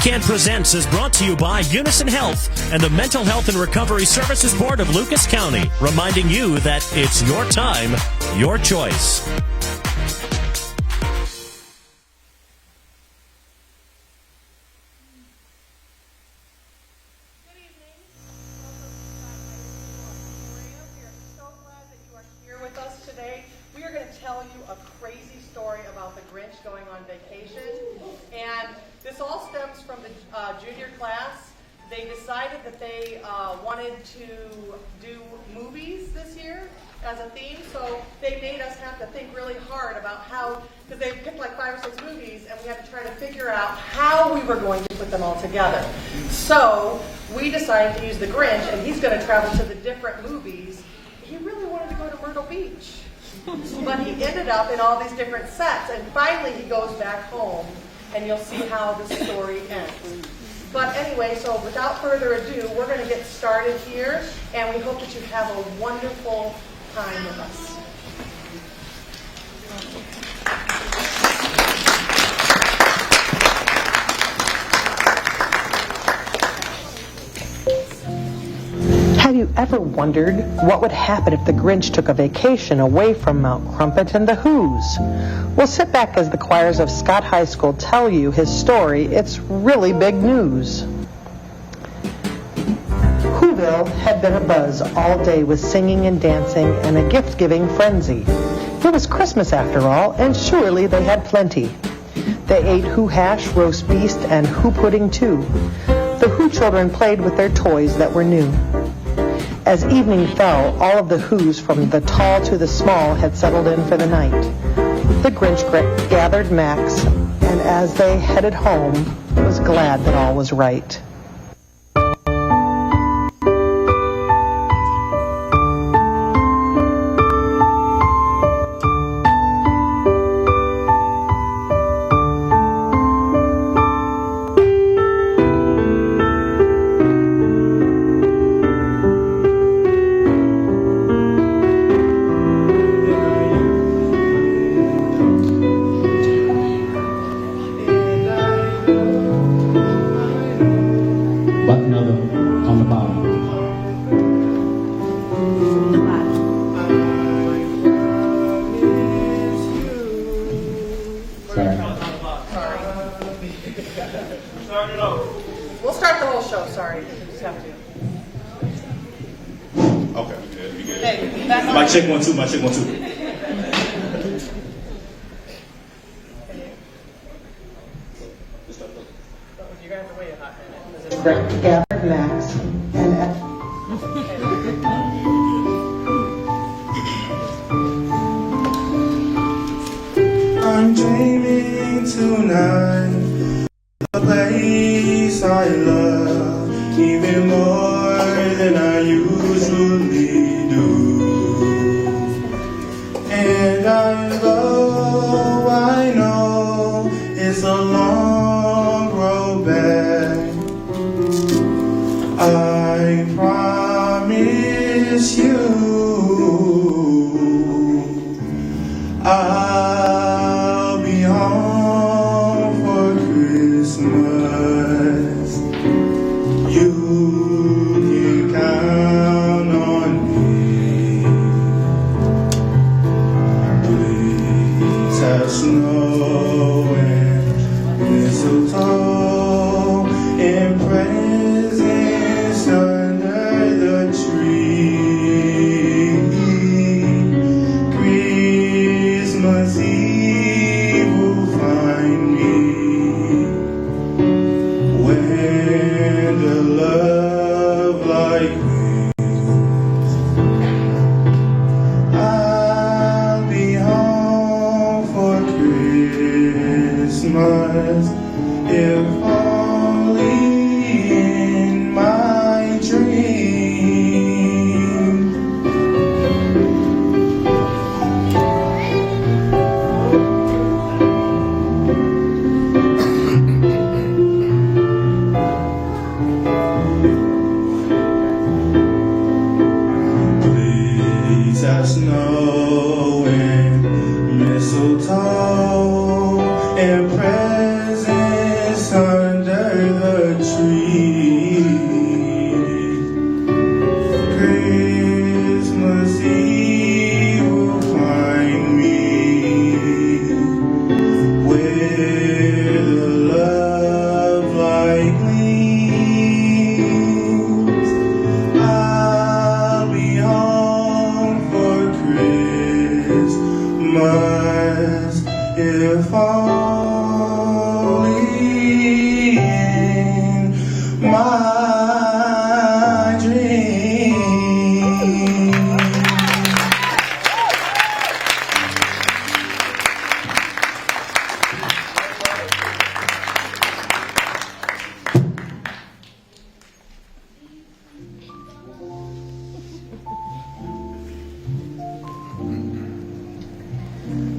BCAN Presents is brought to you by Unison Health and the Mental Health and Recovery Services Board of Lucas County, reminding you that it's your time, your choice. Today, we are going to tell you a crazy story about the Grinch going on vacation, and this all stems from the junior class. They decided that they wanted to do movies this year as a theme, so they made us have to think really hard about how, because they picked like 5 or 6 movies, and we had to try to figure out how we were going to put them all together. So we decided to use the Grinch, and he's going to travel to the different movies. He really wanted to go to Myrtle Beach, but he ended up in all these different sets, and finally he goes back home, and you'll see how the story ends. But anyway, so without further ado, we're going to get started here, and we hope that you have a wonderful time with us. Have you ever wondered what would happen if the Grinch took a vacation away from Mount Crumpet and the Who's? Well, sit back as the choirs of Scott High School tell you his story. It's really big news. Whoville had been abuzz all day with singing and dancing and a gift-giving frenzy. It was Christmas after all, and surely they had plenty. They ate Who hash, roast beast, and Who pudding too. The Who children played with their toys that were new. As evening fell, all of the Who's, from the tall to the small, had settled in for the night. The Grinch gathered Max, and as they headed home, was glad that all was right. We'll start the whole show, sorry. We just have to. Okay, yeah, you good. Hey, back on. Mic check 1 2, mic check 1 2. You're going to have to wait a hot minute. Gathered Max, and I'm dreaming tonight, a place I love, even more than I usually do. And although I know it's a long road back, I promise you I'll be home for Christmas. my dream.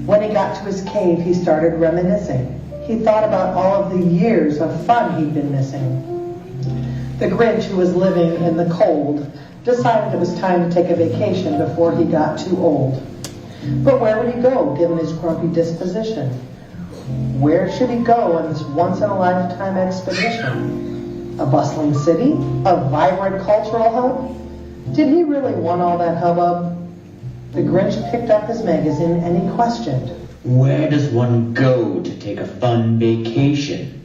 When he got to his cave, he started reminiscing. He thought about all of the years of fun he'd been missing. The Grinch, who was living in the cold, decided it was time to take a vacation before he got too old. But where would he go, given his grumpy disposition? Where should he go on this once-in-a-lifetime expedition? A bustling city? A vibrant cultural hub? Did he really want all that hubbub? The Grinch picked up his magazine and he questioned, where does one go to take a fun vacation?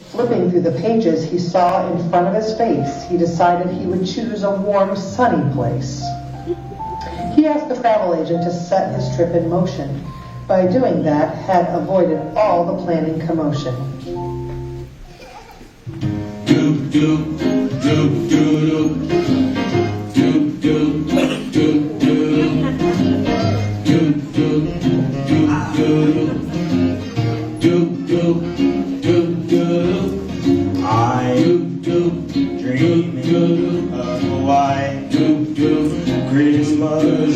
Flipping through the pages he saw in front of his face, he decided he would choose a warm, sunny place. He asked the travel agent to set his trip in motion. By doing that, had avoided all the planning commotion. Doop, doop, doop, doop, doop, doop, doop, doop, doop, I'm dreaming of a white Christmas.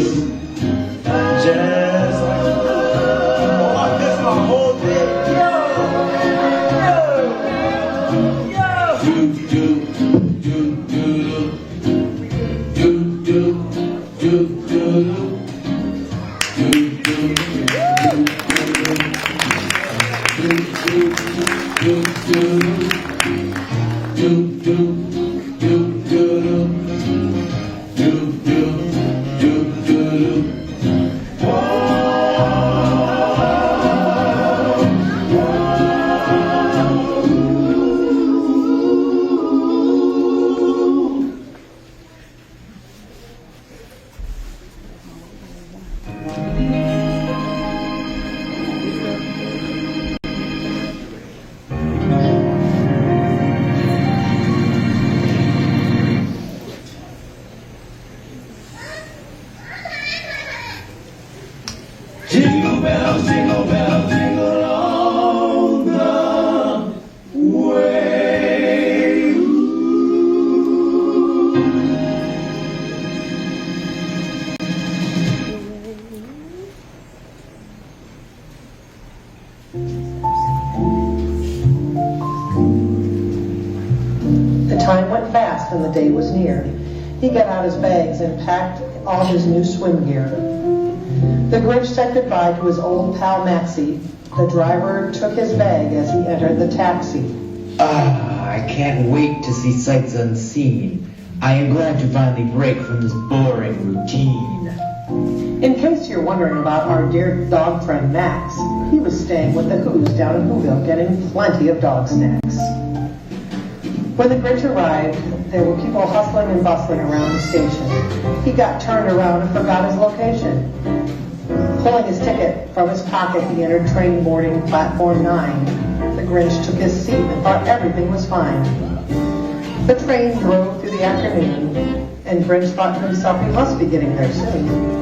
Just oh, this my whole day. Jingle bells, jingle bells, jingle all the way. The time went fast and the day was near. He got out his bags and packed all his new swim gear. The Grinch said goodbye to his old pal Maxie. The driver took his bag as he entered the taxi. I can't wait to see sights unseen. I am glad to finally break from this boring routine. In case you're wondering about our dear dog friend Max, he was staying with the Who's down in Whoville getting plenty of dog snacks. When the Grinch arrived, there were people hustling and bustling around the station. He got turned around and forgot his location. Pulling his ticket from his pocket, he entered train boarding platform 9. The Grinch took his seat and thought everything was fine. The train drove through the afternoon, and Grinch thought to himself he must be getting there soon.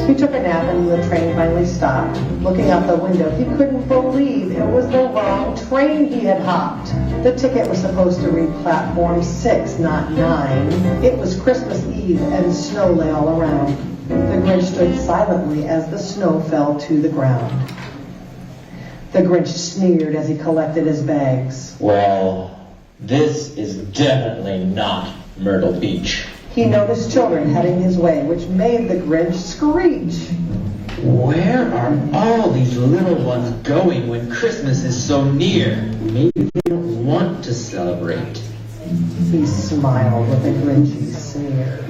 He took a nap and the train finally stopped. Looking out the window, he couldn't believe it was the wrong train he had hopped. The ticket was supposed to read platform 6, not 9. It was Christmas Eve and snow lay all around. The Grinch stood silently as the snow fell to the ground. The Grinch sneered as he collected his bags. Well, this is definitely not Myrtle Beach. He noticed children heading his way, which made the Grinch screech. Where are all these little ones going when Christmas is so near? Maybe they don't want to celebrate. He smiled with a Grinchy sneer.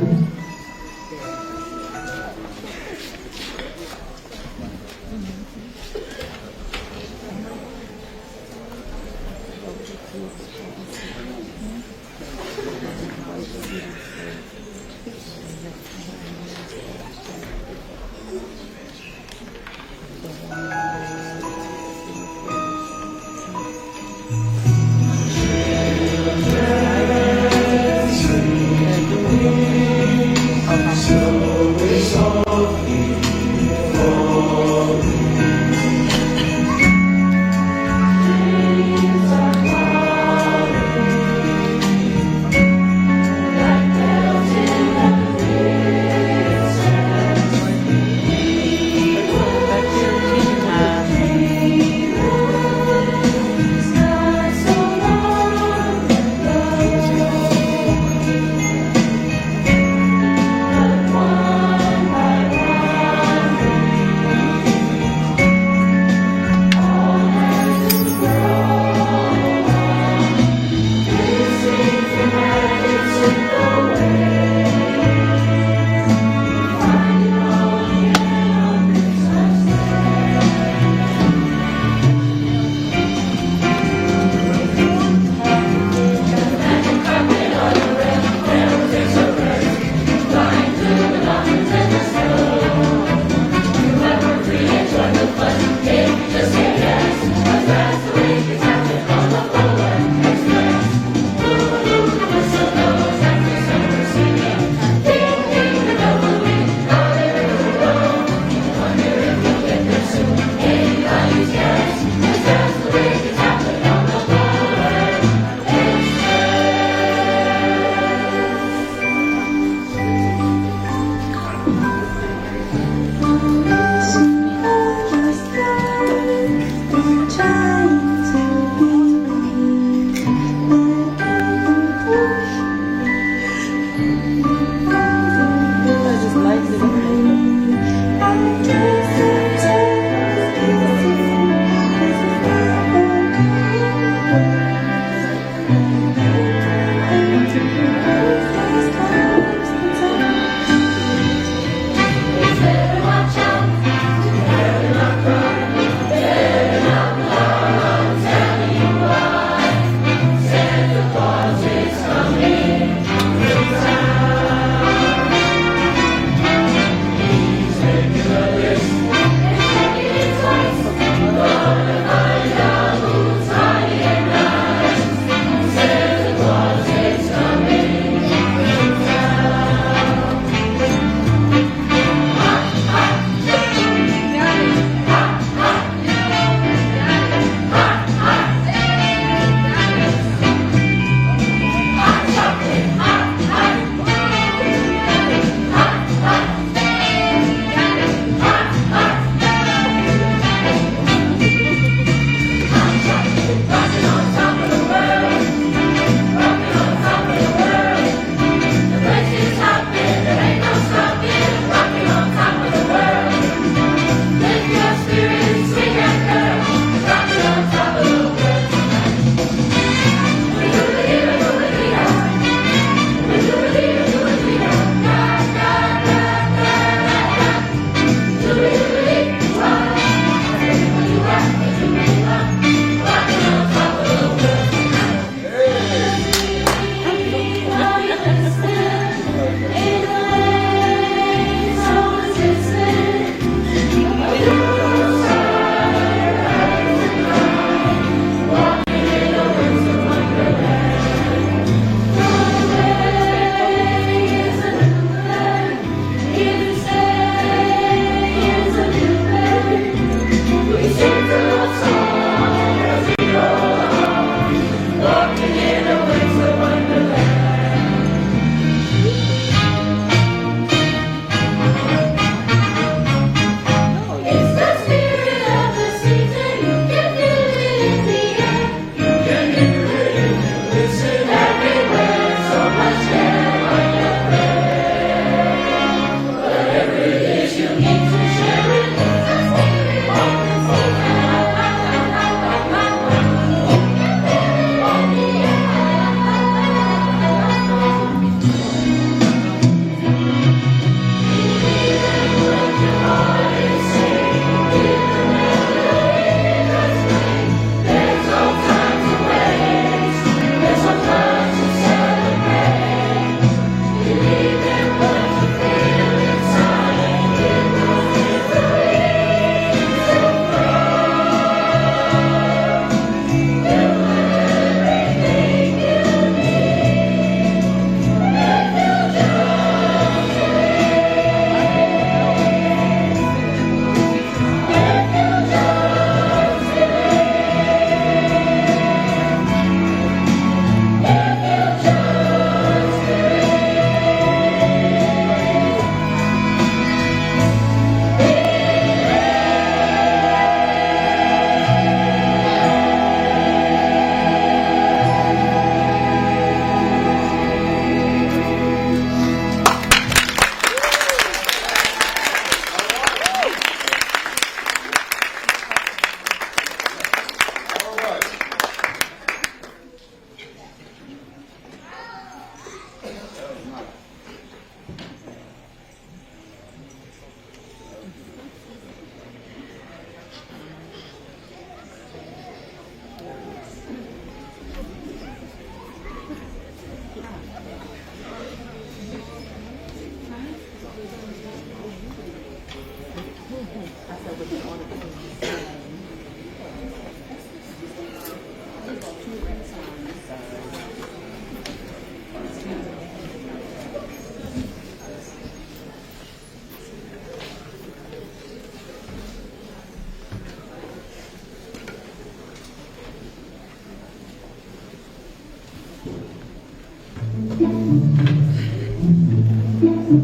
The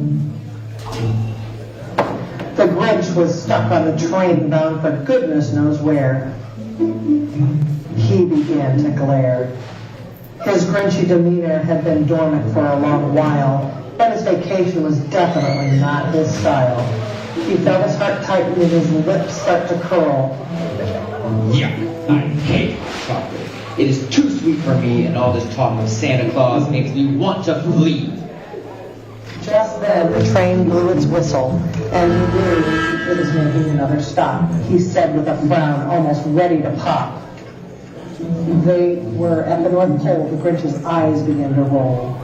Grinch was stuck on the train bound for goodness knows where. He began to glare. His Grinchy demeanor had been dormant for a long while, but his vacation was definitely not his style. He felt his heart tighten and his lips start to curl. Yuck, I hate chocolate. It is too sweet for me, and all this talk of Santa Claus makes me want to flee. Just then the train blew its whistle, and he knew it was making another stop. He said with a frown, almost ready to pop. They were at the North Pole. The Grinch's eyes began to roll.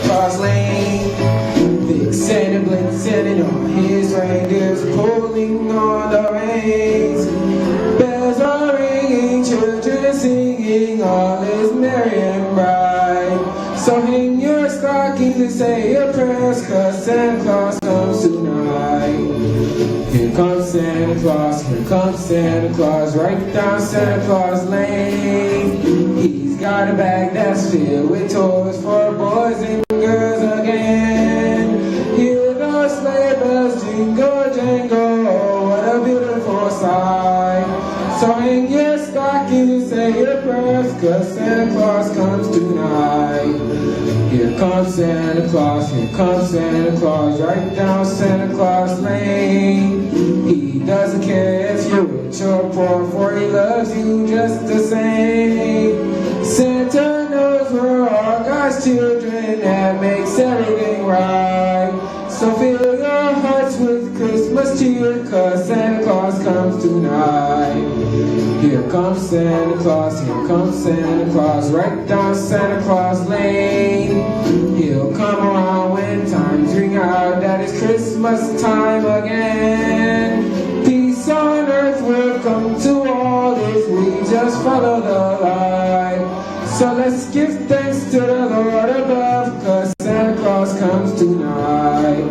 Cross lane, big Santa blitzing on his reindeers, pulling on the reins. Bells are ringing, children singing, all is merry and bright. So hang your stockings and say your prayers, 'cause Santa Claus comes tonight. Here comes Santa Claus, here comes Santa Claus, right down Santa Claus Lane. He's got a bag that's filled with toys for boys and girls again. Hear those sleigh bells jingle, jingle, oh, what a beautiful sight. So hang your stockings and say your prayers, 'cause Santa Claus comes tonight. Here comes Santa Claus, here comes Santa Claus, right down Santa Claus Lane. He doesn't care if you're rich or poor, for he loves you just the same. Santa knows we're all God's children, that makes everything right. So fill your hearts with Christmas cheer, 'cause Santa Claus comes tonight. Here comes Santa Claus, here comes Santa Claus, right down Santa Claus Lane. He'll come around when times ring out, that it's Christmas time again. Peace on earth will come to all if we just follow the light. So let's give thanks to the Lord above, 'cause Santa Claus comes tonight.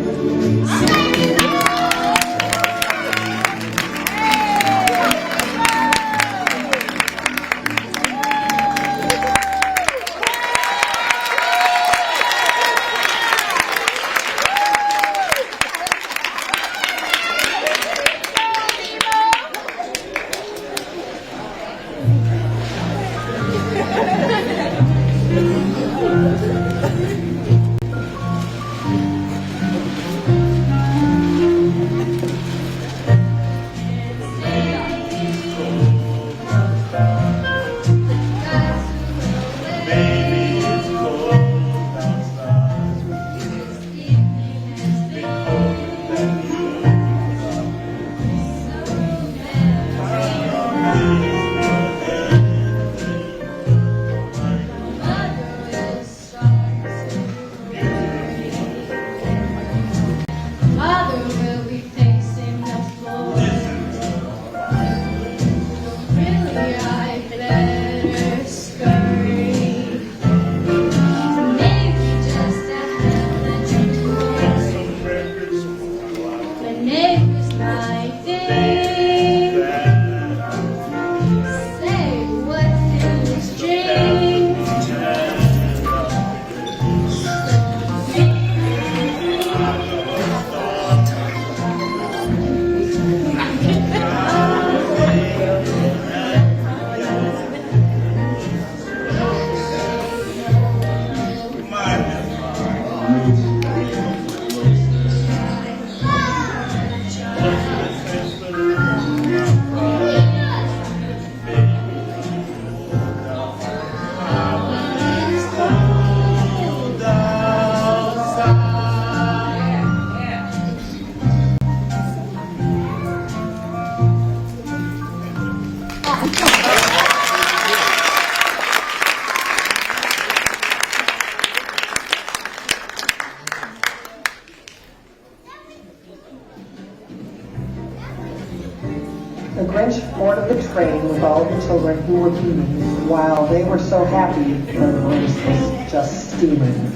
The Grinch boarded the train with all the children who were beings. While they were so happy, the Grinch was just steaming.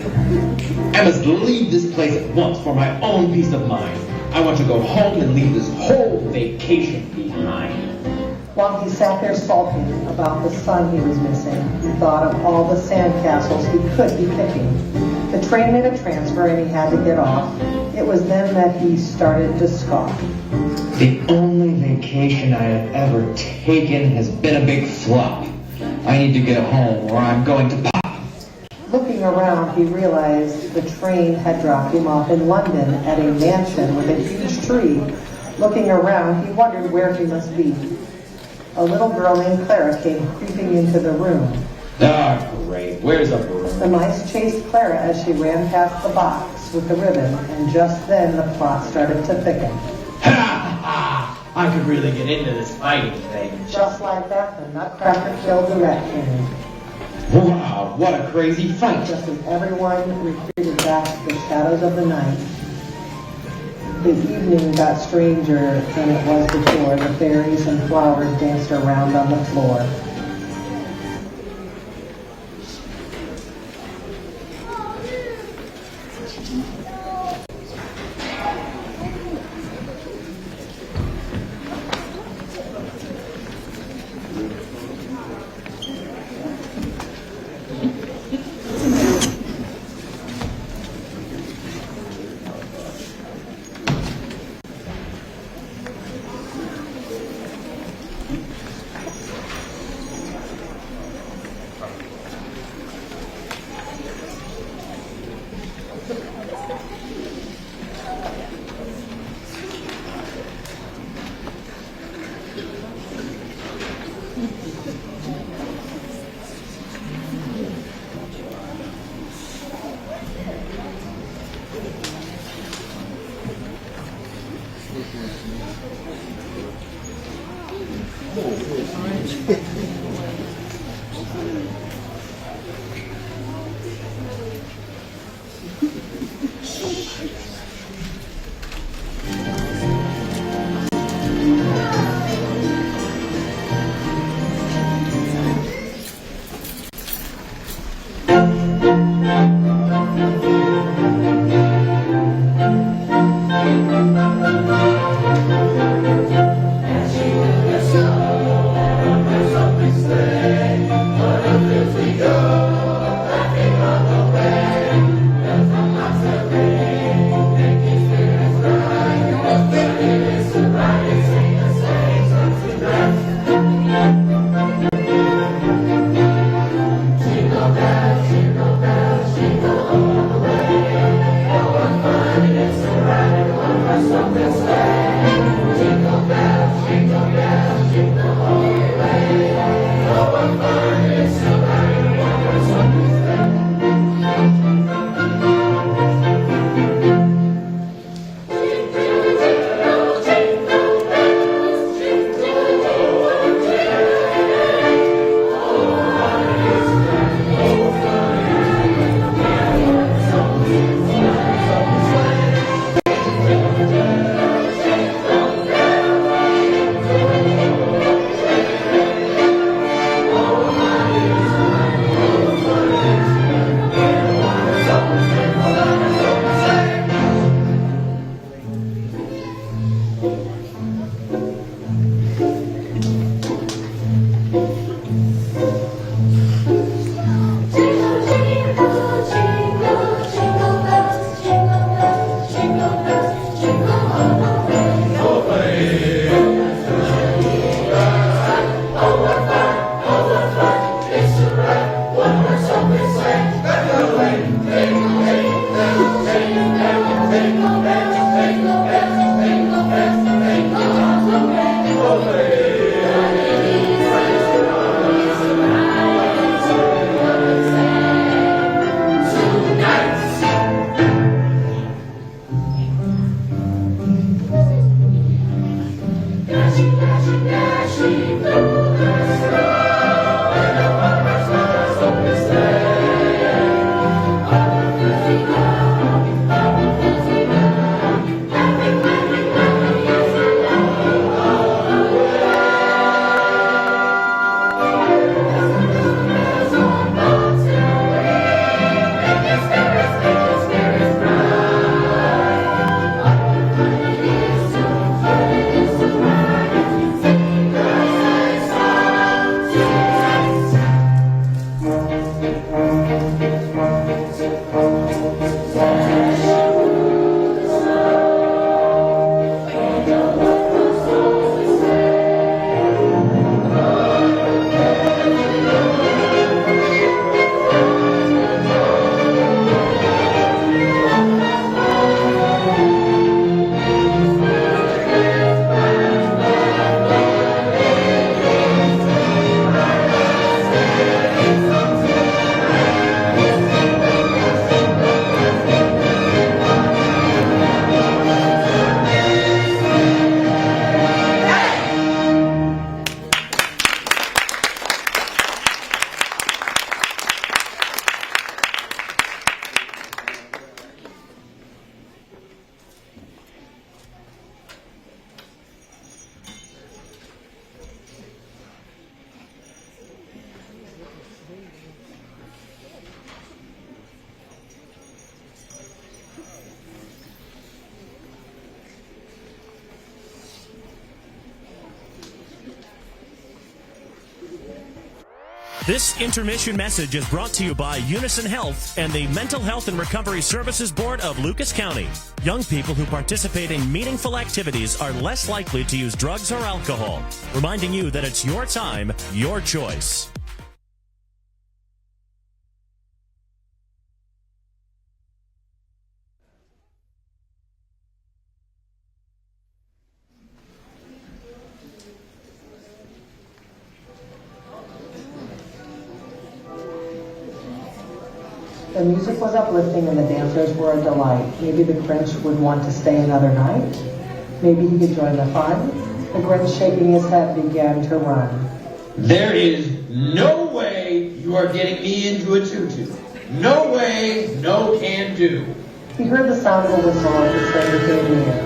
I must leave this place at once for my own peace of mind. I want to go home and leave this whole vacation behind. While he sat there sulking about the sun he was missing, he thought of all the sandcastles he could be picking. The train made a transfer and he had to get off. It was then that he started to scoff. The only vacation I have ever taken has been a big flop. I need to get home or I'm going to pop. Looking Looking around, he realized the train had dropped him off in London at a mansion with a huge tree. Looking around, he wondered where he must be. A little girl named Clara came creeping into the room. Ah, great. Where's the broom? The mice chased Clara as she ran past the box with the ribbon, and just then the plot started to thicken. Ha ha! I could really get into this fighting thing. Just like that, the Nutcracker killed the Rat King. Wow, what a crazy fight. Just as everyone retreated back to the shadows of the night, the evening got stranger than it was before. The fairies and flowers danced around on the floor. This intermission message is brought to you by Unison Health and the Mental Health and Recovery Services Board of Lucas County. Young people who participate in meaningful activities are less likely to use drugs or alcohol, reminding you that it's your time, your choice. The music was uplifting and the dancers were a delight. Maybe the Grinch would want to stay another night. Maybe he could join the fun. The Grinch, shaking his head, began to run. There is no way you are getting me into a tutu. No way, no can do. He heard the sound of a whistle as the stranger came near.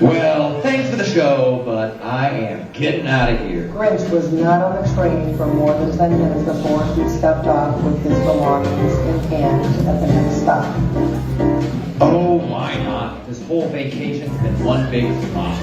Well, thanks for the show, but I am getting out of here. Grinch was not on the train for more than 10 minutes before he stepped off with his belongings in hand at the next stop. Oh, why not? This whole vacation's been one big flop.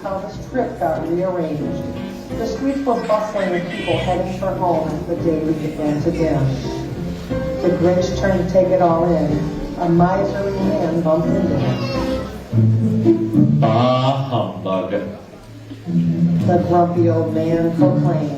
How this trip got rearranged. The streets were bustling with people heading for home as the day began to dim. The Grinch turned to take it all in. A miserly man bumped into him. Bah, humbug. The grumpy old man proclaimed.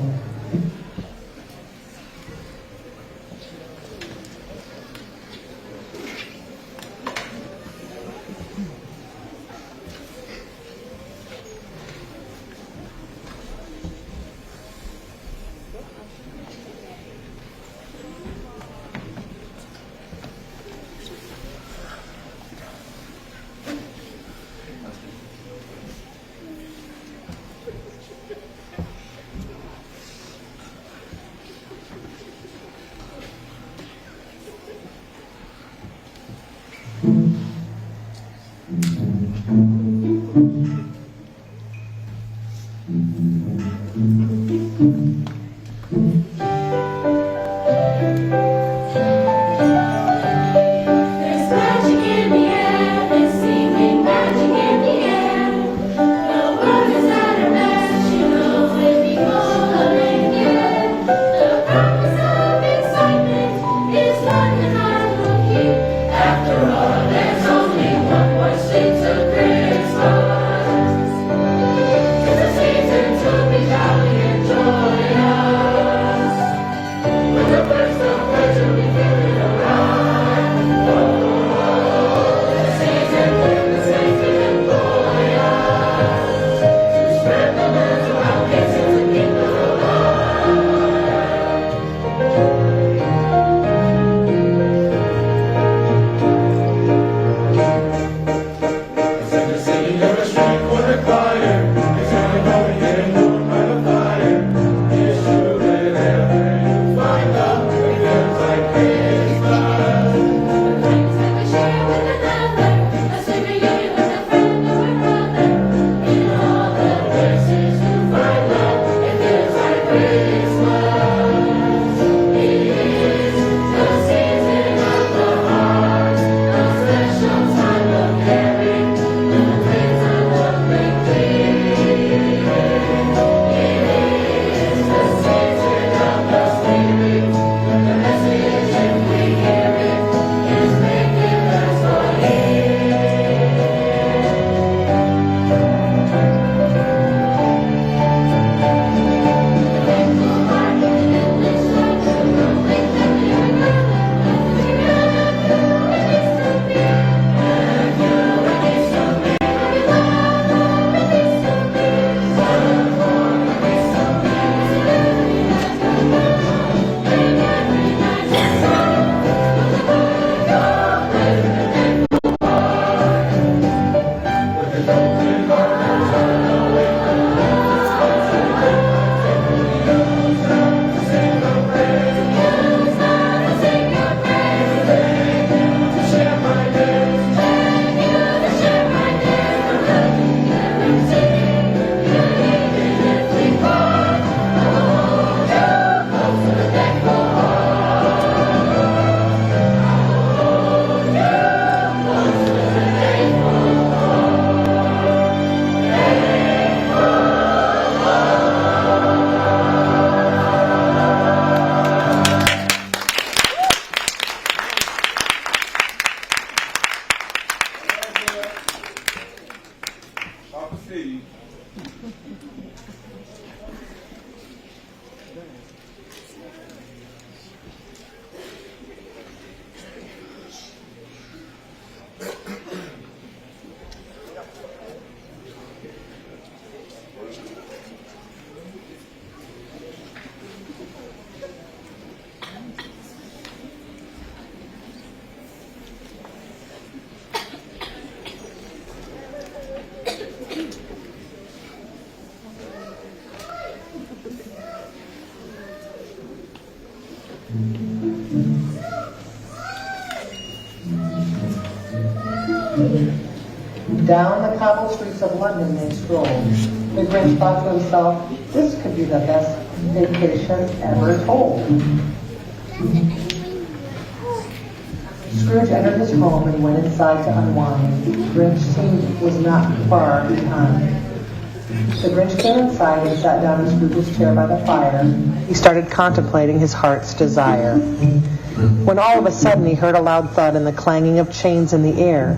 After all, there's only one more thing to bring. Down the cobbled streets of London they strolled. The Grinch thought to himself, this could be the best vacation ever told. Scrooge entered his home and went inside to unwind. Grinch seemed was not far behind. The Grinch came inside and sat down in Scrooge's chair by the fire. He started contemplating his heart's desire. When all of a sudden he heard a loud thud and the clanging of chains in the air.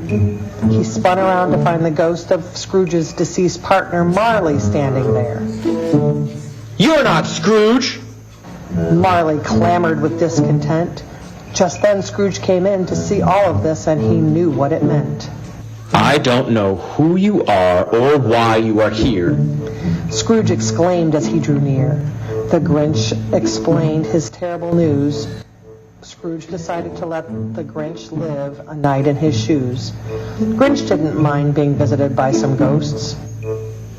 He spun around to find the ghost of Scrooge's deceased partner, Marley, standing there. You're not Scrooge! Marley clamored with discontent. Just then Scrooge came in to see all of this, and he knew what it meant. I don't know who you are or why you are here. Scrooge exclaimed as he drew near. The Grinch explained his terrible news. Scrooge decided to let the Grinch live a night in his shoes. Grinch didn't mind being visited by some ghosts.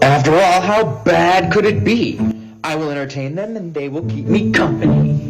After all, how bad could it be? I will entertain them and they will keep me company.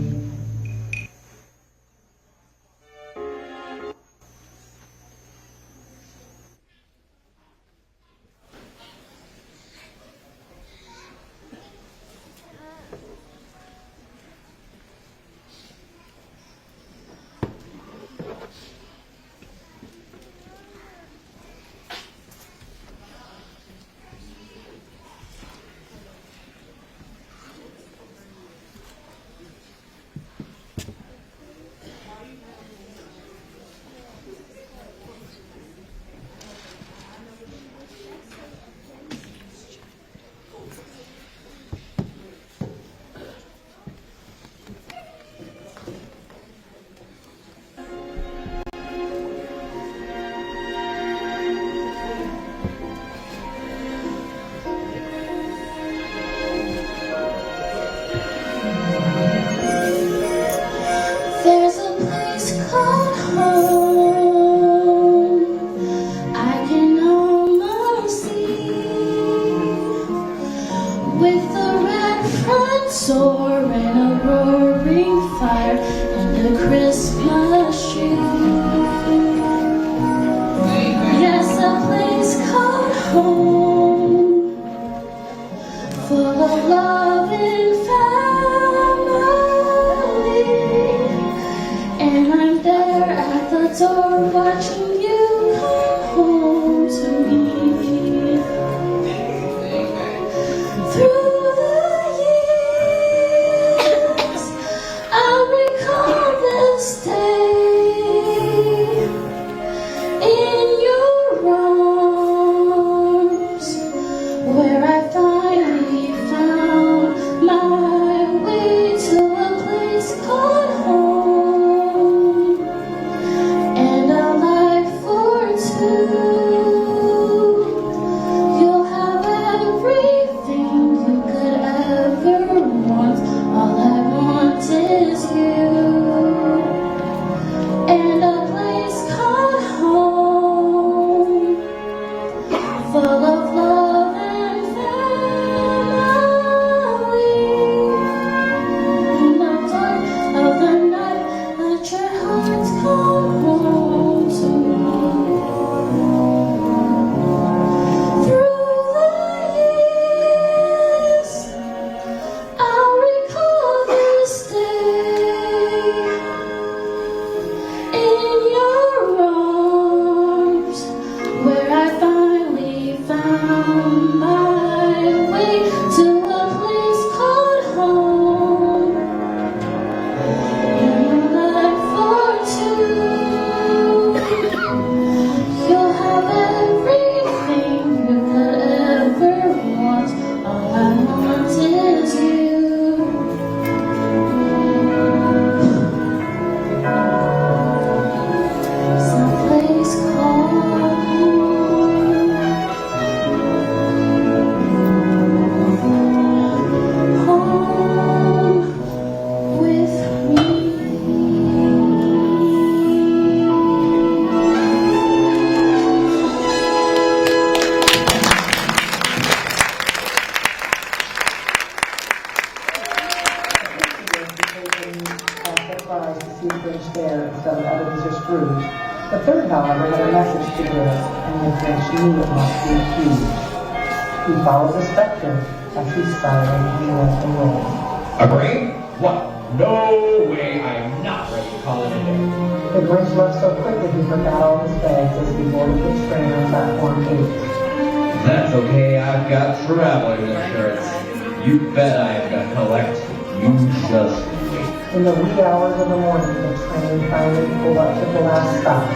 hair instead of Ebenezer Scrooge. The third, however, had a message to give, and the Grinch knew it must be huge. He followed the specter as he silently went away. A brain? What? No way, I'm not ready to call it a day. The Grinch left so quickly he forgot all his bags as he boarded the train on platform 8. That's okay, I've got traveler's insurance. You bet I am gonna collect. You just wait. In the wee hours of the morning, the train finally pulled up to the last stop.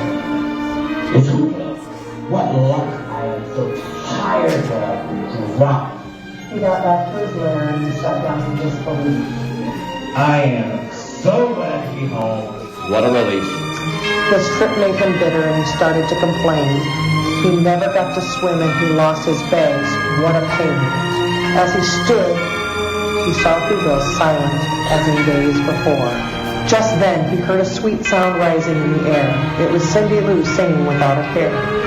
It's Hoopla. What luck. I am so tired that I can drop. He got back to his lair and he sat down in disbelief. I am so glad to be home. What a relief. This trip made him bitter and he started to complain. He never got to swim and he lost his bags. What a pain. As he stood, he saw Hugo silent as in days before. Just then, he heard a sweet sound rising in the air. It was Cindy Lou singing without a care.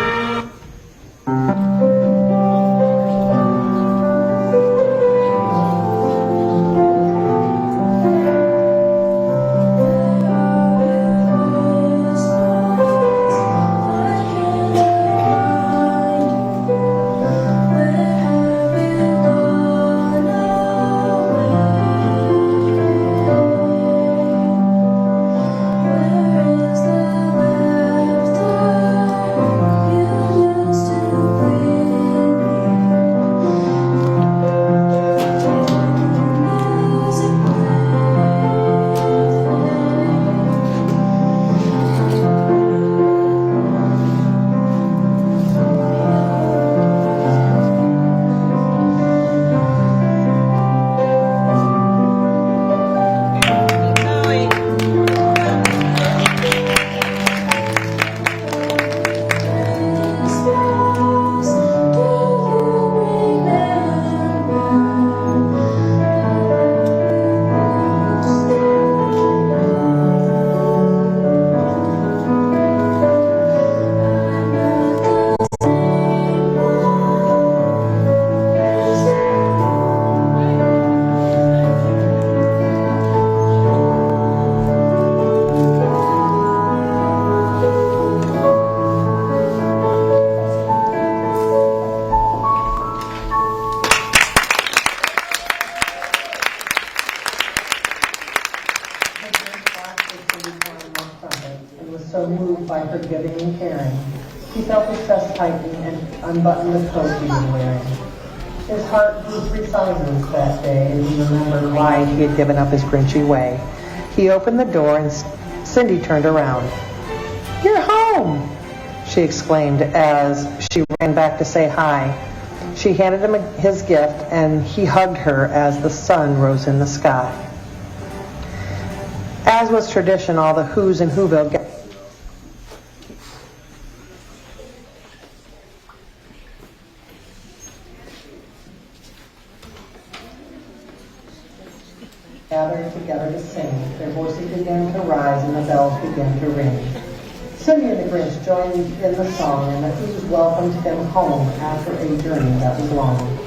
So moved by her giving and caring, he felt his chest tighten and unbuttoned the coat he was wearing. His heart grew 3 sizes that day as he remembered why he had given up his Grinchy way. He opened the door and Cindy turned around. "You're home!" she exclaimed as she ran back to say hi. She handed him his gift and he hugged her as the sun rose in the sky. As was tradition, all the Who's in Whoville gathered together to sing. Their voices began to rise and the bells began to ring. Cindy and the Grinch joined in the song and the Who's welcomed them home after a journey that was long.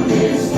This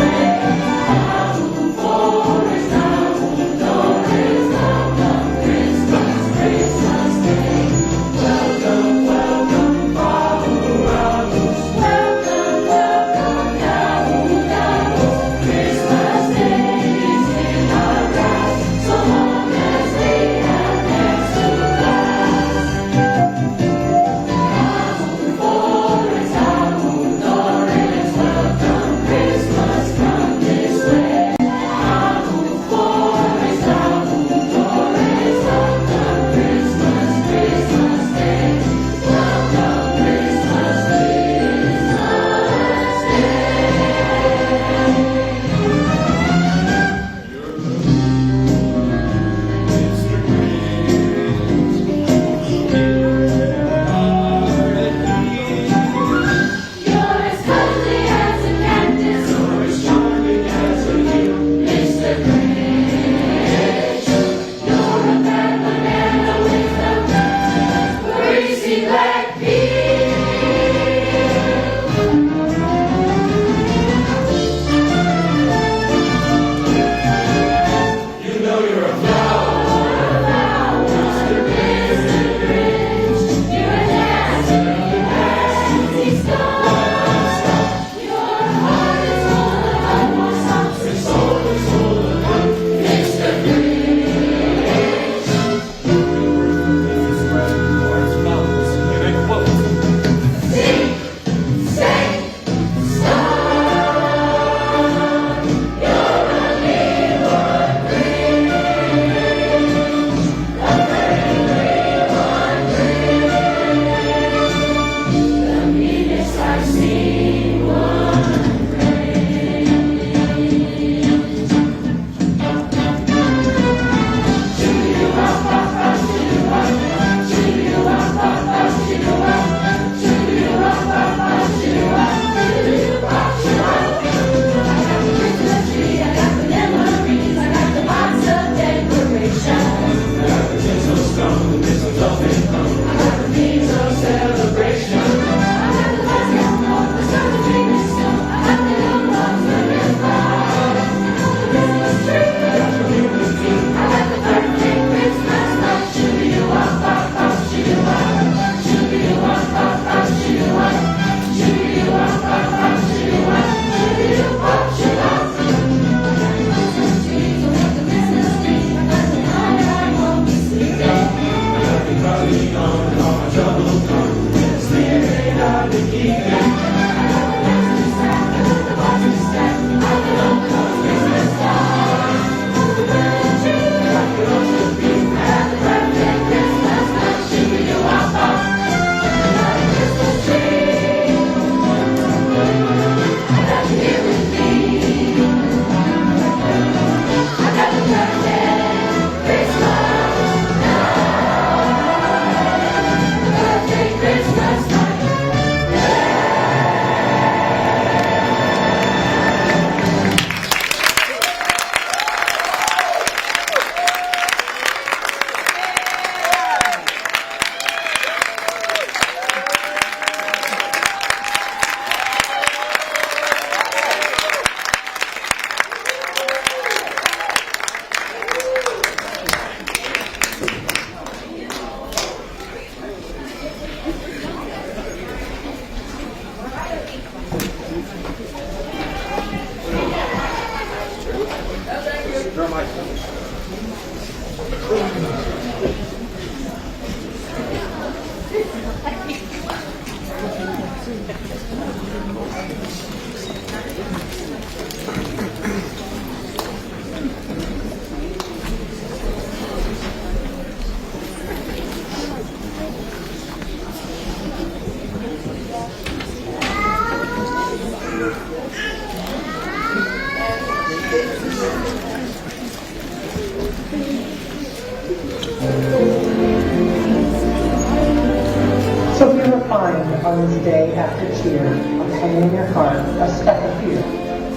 find on this day after cheer, a flame in your heart, a speck of fear,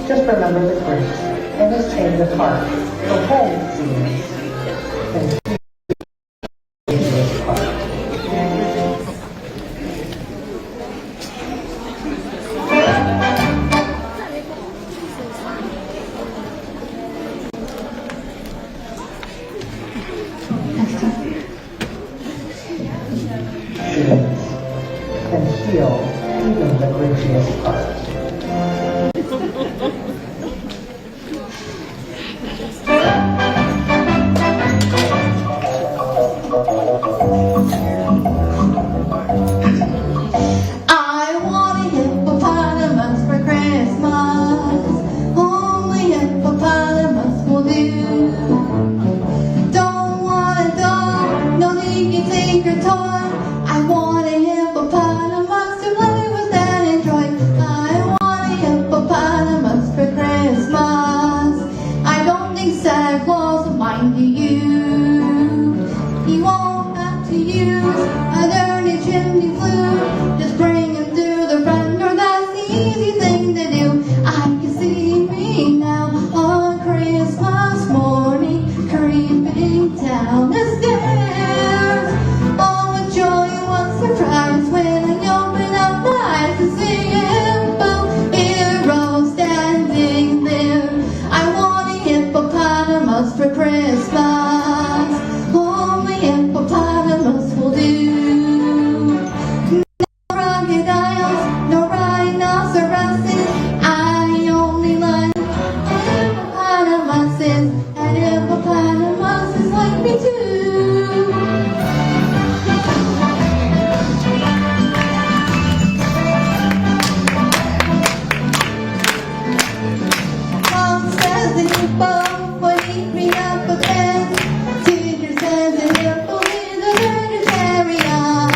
just remember the Grinch and his change of heart. For home scenes and his heart. Can heal even the grinchiest heart. I want a hippopotamus for Christmas. Only hippopotamus will do. Don't want a doll, no leaky tinker toy. I want a hippopotamus to play with and enjoy. I want a hippopotamus for Christmas. I don't think Santa Claus will mind you. He won't have to use a dirty chimney flue. Just bring him to the front door, that's the easy thing to do. I can see me now on Christmas morning, creeping down the stairs. Oh, what joy, what surprise when I open up my eyes to see a hippo hero standing there. I want a hippopotamus for Christmas. Only hippopotamus will do. No crocodiles, no rhinoceroses. I only like hippopotamuses, and hippopotamuses like me too. Mom says the hippo would eat me up a bed. Teacher says the hippo is a vegetarian.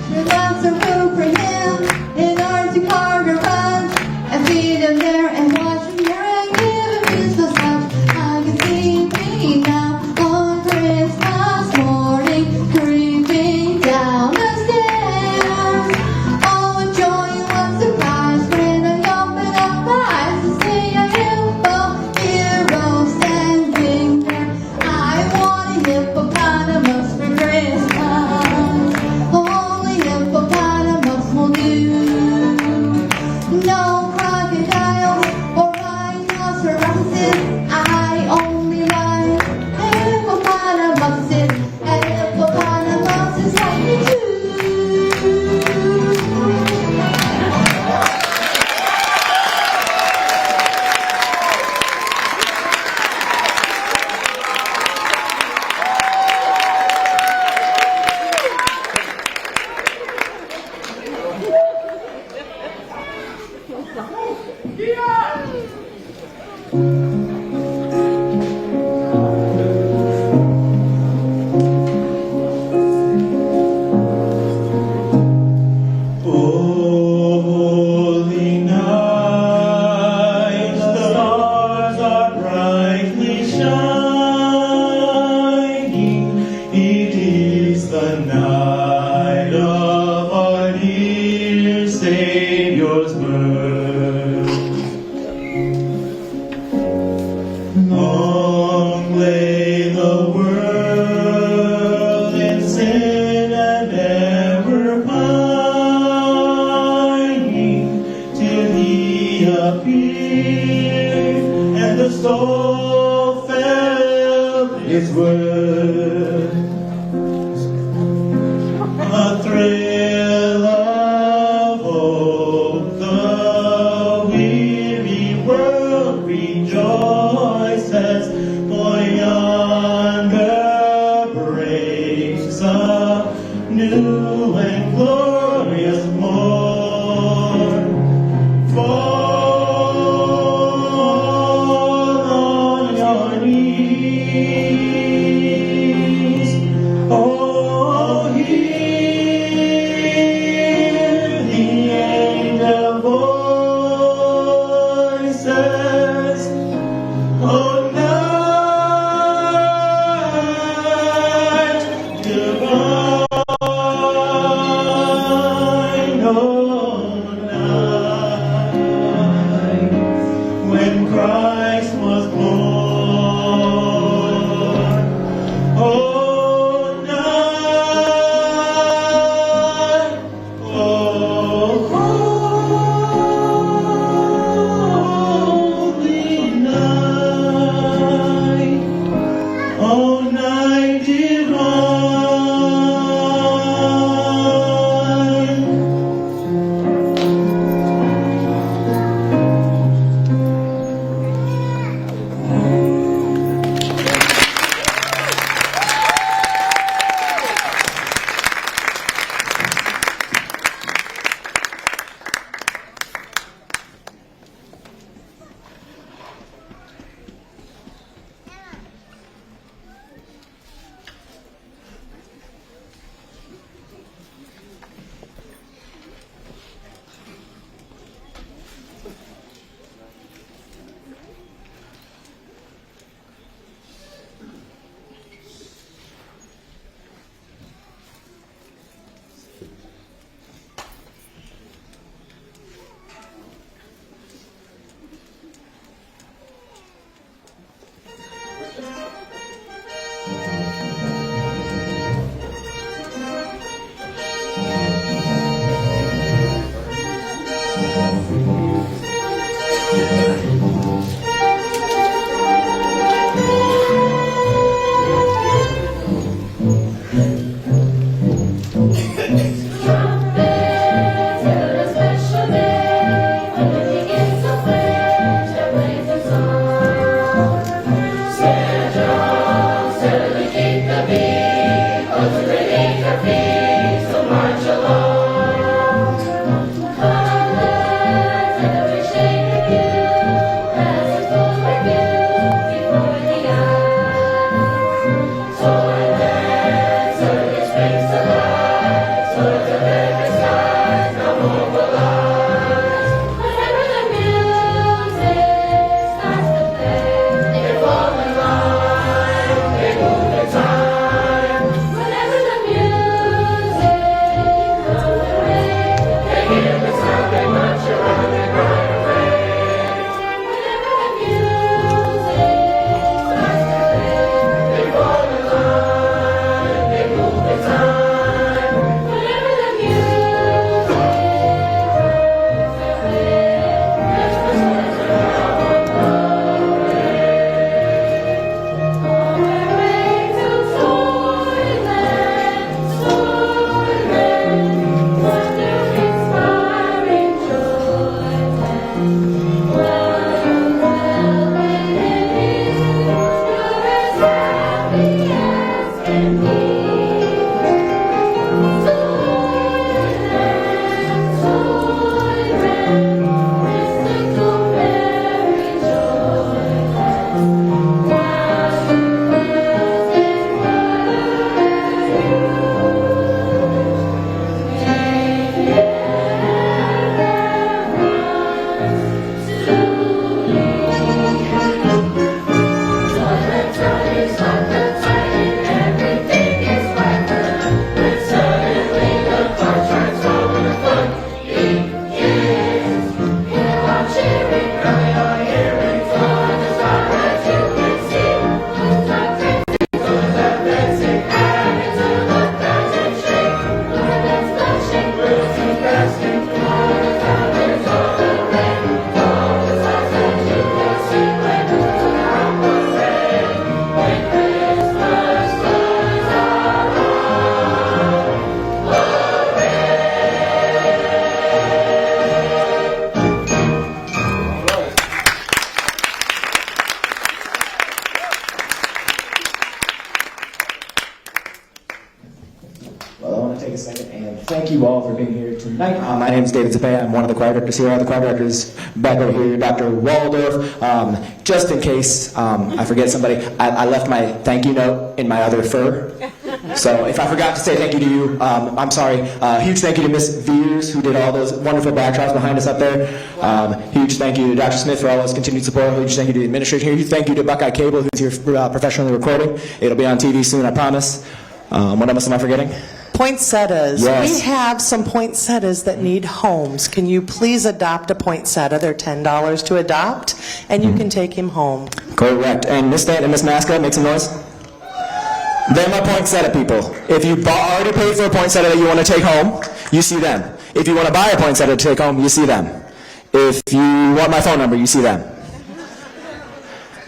There's lots of room for him in our two-car garage. I feed him there and watch him here and give him useless stuff. I can see me now on Christmas morning, creeping down the stairs. Oh, what joy, what surprise when I open up my eyes to see a hippo hero standing there. I want a hippopotamus for Christmas. Only hippopotamus will do. No crocodiles or rhinoceroses. I only like hippopotamuses, and hippopotamuses like me too. Holy night, the stars are brightly shining. It is the night of our dear Savior's birth. Long lay the world in sin and ever pining, till he appeared and the soul felt its worth. A thrill of hope, the weary world rejoices, for yonder breaks a new and glorious morn. Fall on your knees. Oh, hear the angel voices. Oh, now when Christ was born. Oh, night, oh, holy night, oh, night divine. Thank you all for being here tonight. My name is David Zapaya. I'm one of the choir directors here. All the choir directors back over here, Dr. Waldorf. Just in case I forget somebody, I left my thank you note in my other fur. So if I forgot to say thank you to you, I'm sorry. Huge thank you to Miss Veers, who did all those wonderful backdrops behind us up there. Huge thank you to Dr. Smith for all his continued support. Huge thank you to the administration here. Huge thank you to Buckeye Cable, who's here professionally recording. It'll be on TV soon, I promise. What else am I forgetting? Poinsettias. Yes. We have some poinsettias that need homes. Can you please adopt a poinsettia? They're $10 to adopt, and you can take him home. Correct. And Miss Stant and Miss Masca, make some noise. They're my poinsettia people. If you already paid for a poinsettia that you want to take home, you see them. If you want to buy a poinsettia to take home, you see them. If you want my phone number, you see them.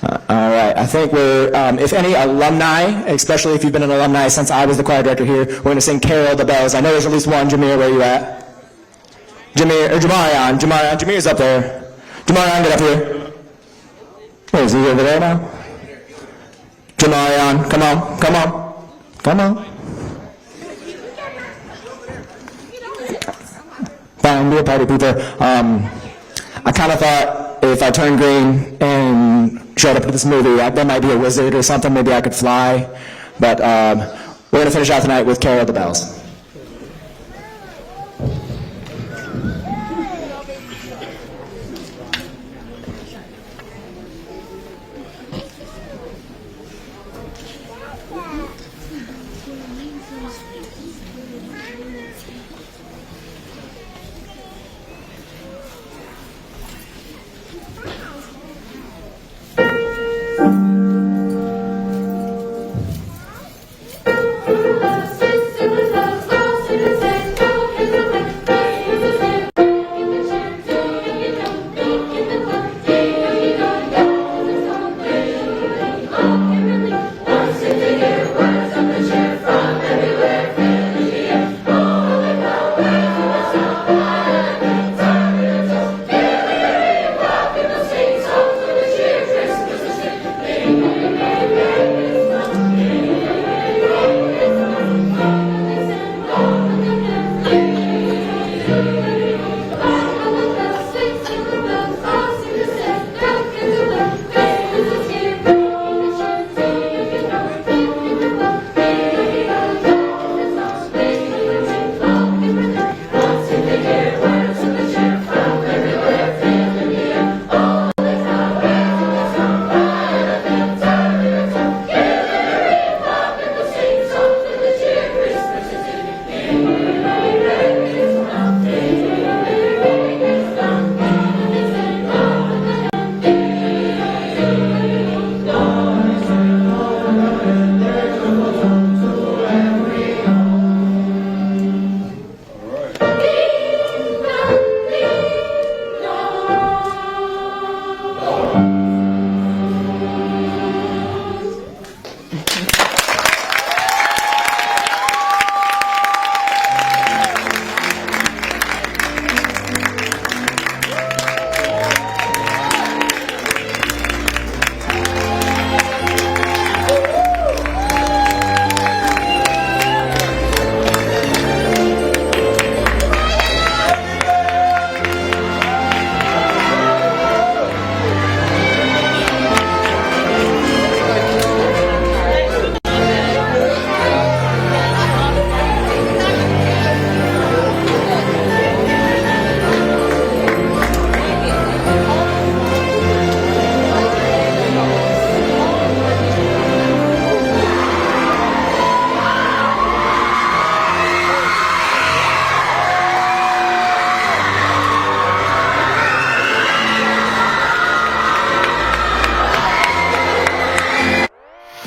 All right. I think we're, if any alumni, especially if you've been an alumni since I was the choir director here, we're going to sing Carol the Bells. I know there's at least one. Jameer, where are you at? Jamarion. Jameer's up there. Jamarion, get up here. Where is he, over there now? Jamarion, come on. Fine, we're party people. I kind of thought if I turned green and showed up to this movie, there might be a wizard or something, maybe I could fly. But we're going to finish out tonight with Carol the Bells.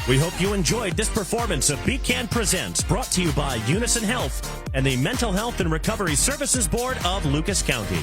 We hope you enjoyed this performance of BCAN Presents, brought to you by Unison Health and the Mental Health and Recovery Services Board of Lucas County.